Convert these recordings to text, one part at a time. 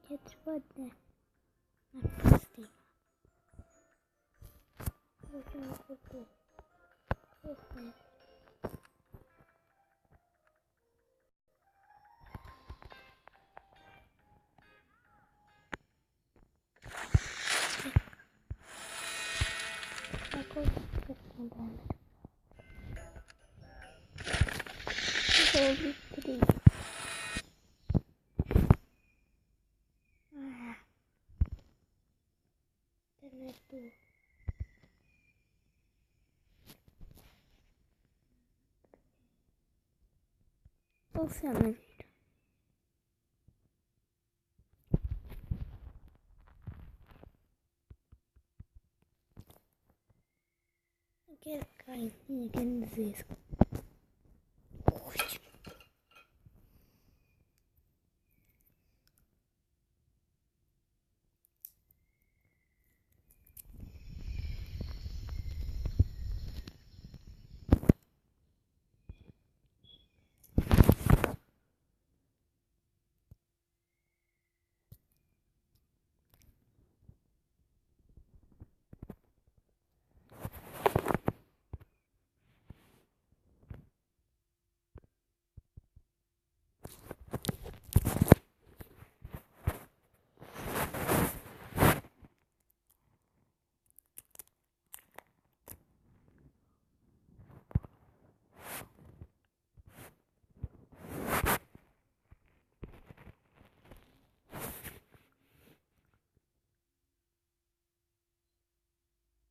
Get ładne na plastik. Olsana bir. Gel kayın, kendinize.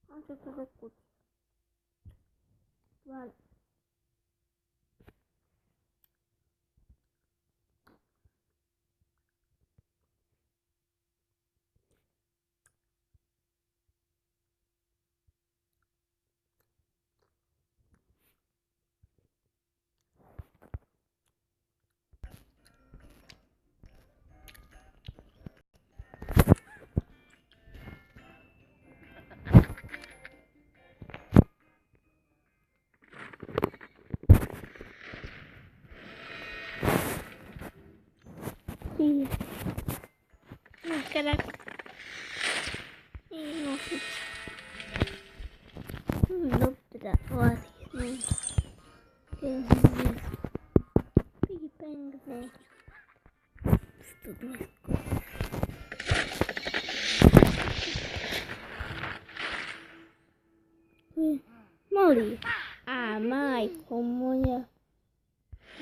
Anche questo vale. Sì, anche la l'opera guardi che Big Bang studnisko. Molly, mai como ja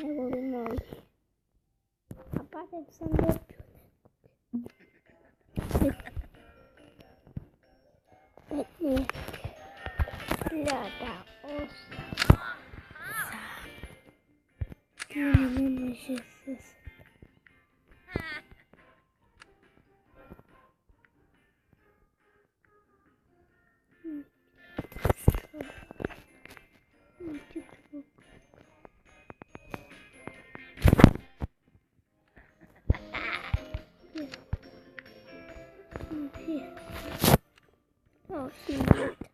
ne Molly. A parte sam dopił. Nie. Lada osa. Nie się Oh, see you.